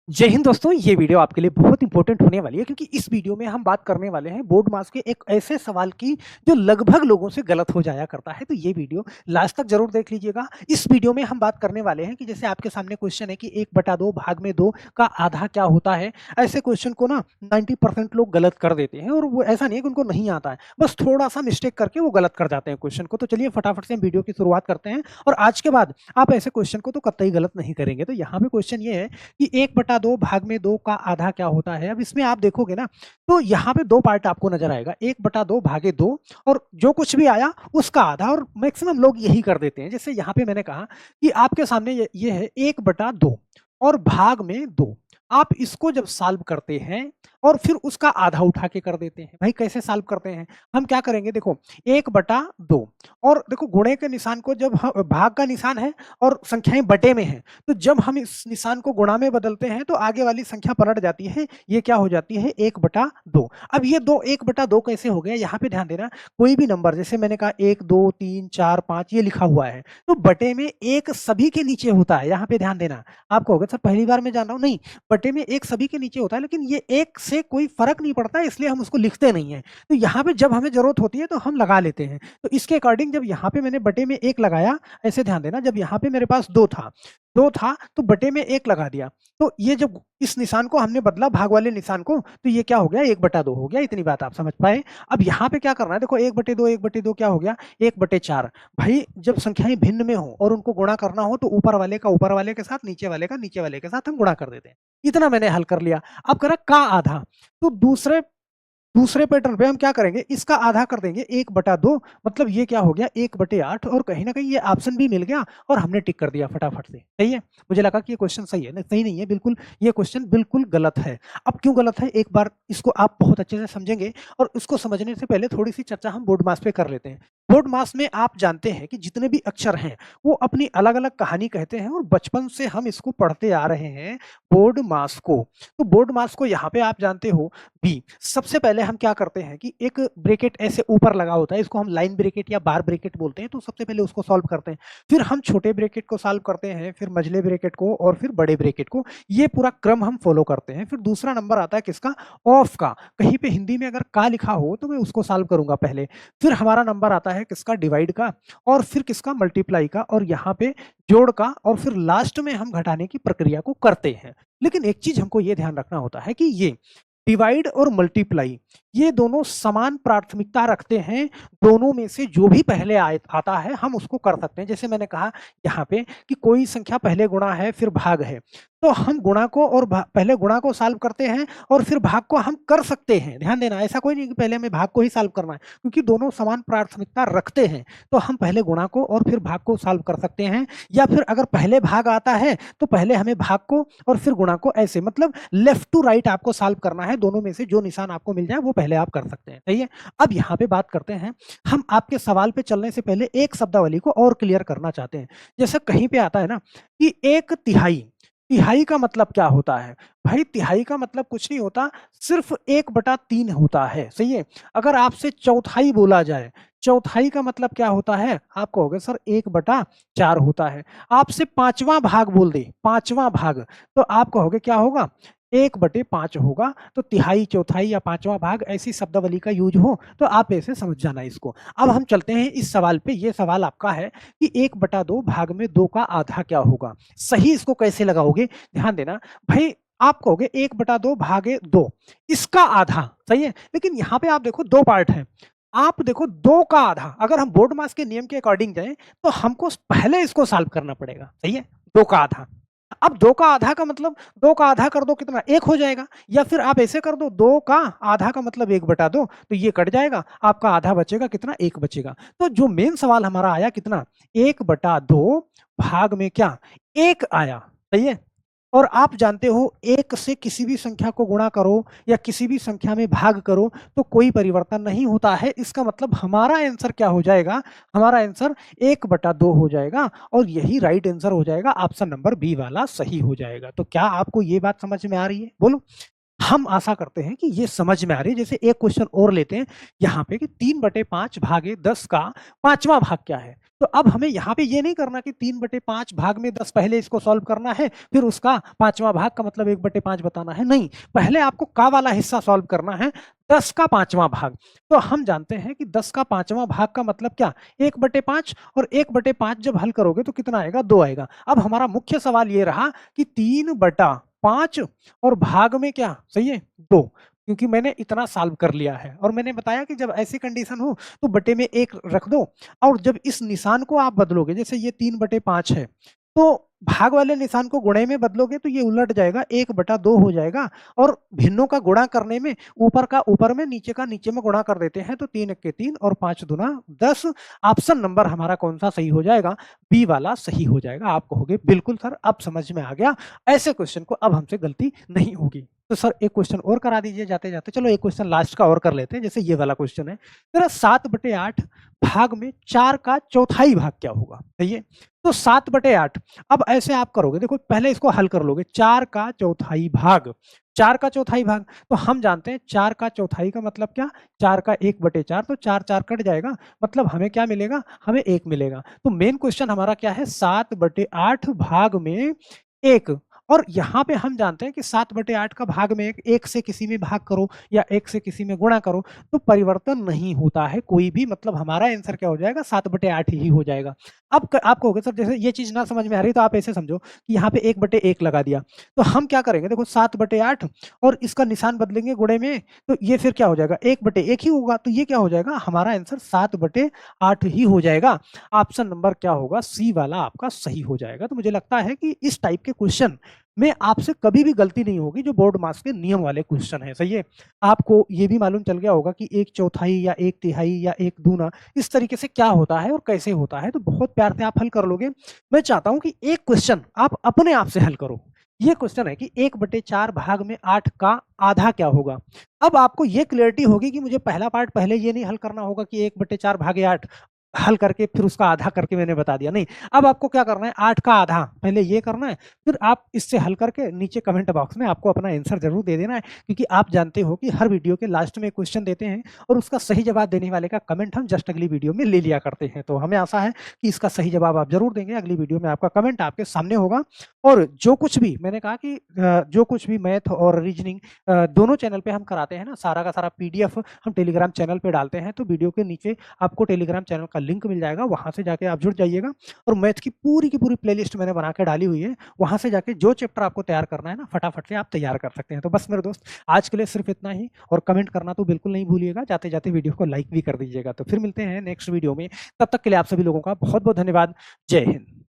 जय हिंद दोस्तों, ये वीडियो आपके लिए बहुत इंपॉर्टेंट होने वाली है क्योंकि इस वीडियो में हम बात करने वाले हैं बोर्ड मास के एक ऐसे सवाल की जो लगभग लोगों से गलत हो जाया करता है। तो ये वीडियो लास्ट तक जरूर देख लीजिएगा। इस वीडियो में हम बात करने वाले हैं कि जैसे आपके सामने क्वेश्चन है कि 1/2 भाग में 2 का आधा क्या होता है। ऐसे क्वेश्चन को ना 90% लोग गलत कर देते हैं और वो ऐसा नहीं है कि उनको नहीं आता है, बस थोड़ा सा मिस्टेक करके वो गलत कर जाते हैं क्वेश्चन को। तो चलिए फटाफट से हम वीडियो की शुरुआत करते हैं और आज के बाद आप ऐसे क्वेश्चन को तो कतई गलत नहीं करेंगे। तो यहाँ पे क्वेश्चन ये है कि 1/2 भाग में 2 का आधा क्या होता है। अब इसमें आप देखोगे ना, तो यहाँ पे 2 पार्ट आपको नजर आएगा, 1/2 भागे 2 और जो कुछ भी आया उसका आधा। और मैक्सिमम लोग यही कर देते हैं। जैसे यहाँ पे मैंने कहा कि आपके सामने ये है 1/2 और भाग में 2। आप इसको जब सॉल्व करते हैं और फिर उसका आधा उठा के कर देते हैं। भाई कैसे सॉल्व करते हैं? हम क्या करेंगे, देखो 1/2 और देखो गुणे के निशान को जब भाग का निशान है और संख्याएं बटे में है, तो जब हम इस निशान को गुणा में बदलते हैं तो आगे वाली संख्या पलट जाती है, ये क्या हो जाती है 1/2। अब ये 1/2 कैसे हो गया, यहाँ पे ध्यान देना। कोई भी नंबर जैसे मैंने कहा 1 2 3 4 5 ये लिखा हुआ है, तो बटे में एक सभी के नीचे होता है। यहाँ पे ध्यान देना। आपको होगा सर पहली बार मैं जान रहा हूँ, नहीं, बटे में एक सभी के नीचे होता है, लेकिन ये एक से कोई फर्क नहीं पड़ता, इसलिए हम उसको लिखते नहीं है। तो यहाँ पे जब हमें जरूरत होती है तो हम लगा लेते हैं। तो इसके अकॉर्डिंग जब यहाँ पे मैंने बटे में एक लगाया, ऐसे ध्यान देना, जब यहाँ पे मेरे पास 2 था तो बटे में एक लगा दिया। तो ये जब इस निशान को हमने बदला भाग वाले निशान को, तो ये क्या हो गया 1/2 हो गया। इतनी बात आप समझ पाए। अब यहाँ पे क्या करना है, देखो 1/2 क्या हो गया 1/4। भाई जब संख्याएं भिन्न में हो और उनको गुणा करना हो तो ऊपर वाले का ऊपर वाले के साथ, नीचे वाले का नीचे वाले के साथ हम गुणा कर देते हैं। इतना मैंने हल कर लिया। अब करा का आधा, तो दूसरे दूसरे पैटर्न पे हम क्या करेंगे, इसका आधा कर देंगे 1/2, मतलब ये क्या हो गया 1/8। और कहीं ना कहीं ये ऑप्शन भी मिल गया और हमने टिक कर दिया फटाफट से। सही है? मुझे लगा कि ये क्वेश्चन सही है, नहीं सही नहीं है, बिल्कुल ये क्वेश्चन बिल्कुल गलत है। अब क्यों गलत है, एक बार इसको आप बहुत अच्छे से समझेंगे और इसको समझने से पहले थोड़ी सी चर्चा हम बोर्ड मास पे कर लेते हैं। बोर्ड मास में आप जानते हैं कि जितने भी अक्षर हैं वो अपनी अलग अलग कहानी कहते हैं और बचपन से हम इसको पढ़ते आ रहे हैं बोर्ड मास को। तो बोर्ड मास को यहाँ पे आप जानते हो बी। सबसे पहले हम क्या करते हैं कि एक ब्रैकेट ऐसे ऊपर लगा होता है, इसको हम लाइन ब्रैकेट या बार ब्रैकेट बोलते हैं। तो सबसे पहले उसको सॉल्व करते हैं, फिर हम छोटे ब्रैकेट को सॉल्व करते हैं, फिर मझले ब्रैकेट को और फिर बड़े ब्रैकेट को। ये पूरा क्रम हम फॉलो करते हैं। फिर दूसरा नंबर आता है किसका, ऑफ का। कहीं पे हिंदी में अगर का लिखा हो तो मैं उसको सॉल्व करूंगा पहले। फिर हमारा नंबर आता है किसका, डिवाइड का, और फिर किसका, मल्टीप्लाई का, और यहाँ पे जोड़ का, और फिर लास्ट में हम घटाने की प्रक्रिया को करते हैं। लेकिन एक चीज हमको ये ध्यान रखना होता है कि ये डिवाइड और मल्टीप्लाई ये दोनों समान प्राथमिकता रखते हैं। दोनों में से जो भी पहले आता है हम उसको कर सकते हैं। जैसे मैंने कहा यहाँ पे कि कोई संख्या पहले गुणा है फिर भाग है, तो हम गुणा को और पहले गुणा को सॉल्व करते हैं और फिर भाग को हम कर सकते हैं। ध्यान देना, ऐसा कोई नहीं कि पहले हमें भाग को ही सॉल्व करना है, क्योंकि दोनों समान प्राथमिकता रखते हैं। तो हम पहले गुणा को और फिर भाग को सॉल्व कर सकते हैं, या फिर अगर पहले भाग आता है तो पहले हमें भाग को और फिर गुणा को, ऐसे मतलब लेफ्ट टू राइट आपको सॉल्व करना है। दोनों में से जो निशान आपको मिल जाए वो पहले आप कर सकते हैं। सही है? अब यहाँ पे बात करते हैं, हम आपके सवाल पे चलने से पहले एक शब्दावली को और क्लियर करना चाहते हैं। जैसे कहीं पे आता है ना कि 1/3, तिहाई का मतलब क्या होता है? भाई तिहाई का मतलब कुछ नहीं होता, सिर्फ 1/3 होता है। सही है? अगर आपसे चौथाई बोला जाए, चौथाई का मतलब क्या होता है? आप कहोगे सर 1/4 होता है। आपसे पांचवा भाग बोल दे, पांचवा भाग, तो आप कहोगे क्या होगा, 1/5 होगा। तो तिहाई, चौथाई या पांचवा भाग ऐसी शब्दावली का यूज हो तो आप ऐसे समझ जाना इसको। अब हम चलते हैं इस सवाल पे। ये सवाल आपका है कि 1/2 भाग में 2 का आधा क्या होगा। सही इसको कैसे लगाओगे, ध्यान देना। भाई आप कहोगे 1/2 भागे 2, इसका आधा। सही है? लेकिन यहाँ पे आप देखो 2 पार्ट है। आप देखो 2 का आधा, अगर हम बोर्ड मास के नियम के अकॉर्डिंग जाएं तो हमको पहले इसको सॉल्व करना पड़ेगा। सही है? 2 का आधा। अब 2 का आधा का मतलब 2 का आधा कर दो कितना, 1 हो जाएगा। या फिर आप ऐसे कर दो, 2 का आधा का मतलब 1/2, तो ये कट जाएगा, आपका आधा बचेगा कितना, 1 बचेगा। तो जो मेन सवाल हमारा आया कितना, 1/2 भाग में क्या, 1 आया। सही है? और आप जानते हो 1 से किसी भी संख्या को गुणा करो या किसी भी संख्या में भाग करो तो कोई परिवर्तन नहीं होता है। इसका मतलब हमारा आंसर क्या हो जाएगा, हमारा आंसर 1/2 हो जाएगा और यही राइट आंसर हो जाएगा। ऑप्शन नंबर बी वाला सही हो जाएगा। तो क्या आपको ये बात समझ में आ रही है, बोलो? हम आशा करते हैं कि ये समझ में आ रही है। जैसे एक क्वेश्चन और लेते हैं यहाँ पे कि 3/5 भागे 10 का 5वां भाग क्या है? तो अब हमें यहाँ पे ये नहीं करना कि 3/5 भाग में 10 पहले इसको सॉल्व करना है, फिर उसका 5वां भाग का मतलब 1/5 बताना है, नहीं। पहले आपको का वाला हिस्सा सॉल्व करना है, 10 का 5वां भाग। तो हम जानते हैं कि 10 का 5वां भाग का मतलब क्या? 1/5 और 1/5 जब हल करोगे तो कितना आएगा? 2 आएगा। अब हमारा मुख्य सवाल ये रहा कि 3/5 और भाग में क्या? सही है? 2, क्योंकि मैंने इतना सॉल्व कर लिया है और मैंने बताया कि जब ऐसी कंडीशन हो तो बटे में 1 रख दो और जब इस निशान को आप बदलोगे, जैसे ये 3/5 है, तो भाग वाले निशान को गुणे में बदलोगे तो ये उलट जाएगा, 1/2 हो जाएगा और भिन्नों का गुणा करने में ऊपर का ऊपर में, नीचे का नीचे में गुणा कर देते हैं, तो 3 1 3 और 5 दूना 10। ऑप्शन नंबर हमारा कौन सा सही हो जाएगा? बी वाला सही हो जाएगा। आप कहोगे बिल्कुल सर, अब समझ में आ गया, ऐसे क्वेश्चन को अब हमसे गलती नहीं होगी। तो सर एक क्वेश्चन और करा दीजिए जाते-जाते। चलो एक क्वेश्चन लास्ट का और कर लेते हैं, जैसे ये वाला क्वेश्चन है। जरा 7/8 भाग में 4 का चौथाई भाग क्या होगा? सही है? तो 7/8, अब ऐसे आप करोगे, देखो पहले इसको हल कर लोगे, 4 का चौथाई भाग, 4 का चौथाई भाग, तो हम जानते हैं 4 का चौथाई का मतलब क्या? 4 का 1/4, तो 4 कट जाएगा, मतलब हमें क्या मिलेगा? हमें 1 मिलेगा। तो मेन क्वेश्चन हमारा क्या है? 7/8 भाग में 1, और यहाँ पे हम जानते हैं कि 7/8 का भाग में 1 से किसी में भाग करो या 1 से किसी में गुणा करो तो परिवर्तन नहीं होता है कोई भी, मतलब हमारा आंसर क्या हो जाएगा? 7/8 ही हो जाएगा। अब आप कहोगे सर जैसे ये चीज़ ना समझ में आ रही, तो आप ऐसे समझो कि यहाँ पे 1/1 लगा दिया। तो हम क्या करेंगे? देखो 7/8 और इसका निशान बदलेंगे गुणे में, तो ये फिर क्या हो जाएगा? 1/1 ही होगा, तो ये क्या हो जाएगा? हमारा आंसर 7/8 ही हो जाएगा। ऑप्शन नंबर क्या होगा? सी वाला आपका सही हो जाएगा। तो मुझे लगता है कि इस टाइप के क्वेश्चन में आपसे कभी भी गलती नहीं होगी, जो बोर्ड मार्क्स के नियम वाले क्वेश्चन है। सही है? आपको ये भी मालूम चल गया होगा कि 1/4 या 1/3 या 1/2 इस तरीके से क्या होता है और कैसे होता है, तो बहुत प्यार से आप हल कर लोगे। मैं चाहता हूं कि एक क्वेश्चन आप अपने आप से हल करो। ये क्वेश्चन है कि 1/4 भाग में 8 का आधा क्या होगा? अब आपको ये क्लैरिटी होगी कि मुझे पहला पार्ट पहले ये नहीं हल करना होगा कि 1/4 भागे 8 हल करके फिर उसका आधा करके मैंने बता दिया, नहीं। अब आपको क्या करना है? 8 का आधा पहले ये करना है, फिर आप इससे हल करके नीचे कमेंट बॉक्स में आपको अपना आंसर जरूर दे देना है, क्योंकि आप जानते हो कि हर वीडियो के लास्ट में क्वेश्चन देते हैं और उसका सही जवाब देने वाले का कमेंट हम जस्ट अगली वीडियो में ले लिया करते हैं। तो हमें आशा है कि इसका सही जवाब आप जरूर देंगे। अगली वीडियो में आपका कमेंट आपके सामने होगा और जो कुछ भी मैंने कहा कि जो कुछ भी मैथ और रीजनिंग दोनों चैनल पे हम कराते हैं ना, सारा का सारा पीडीएफ हम टेलीग्राम चैनल पे डालते हैं, तो वीडियो के नीचे आपको टेलीग्राम चैनल का लिंक मिल जाएगा, वहाँ से जाके आप जुड़ जाइएगा। और मैथ की पूरी प्लेलिस्ट मैंने बना के डाली हुई है, वहाँ से जाके जो चैप्टर आपको तैयार करना है ना, फटाफट से आप तैयार कर सकते हैं। तो बस मेरे दोस्त, आज के लिए सिर्फ इतना ही, और कमेंट करना तो बिल्कुल नहीं भूलिएगा, जाते जाते वीडियो को लाइक भी कर दीजिएगा। तो फिर मिलते हैं नेक्स्ट वीडियो में, तब तक के लिए आप सभी लोगों का बहुत बहुत धन्यवाद। जय हिंद।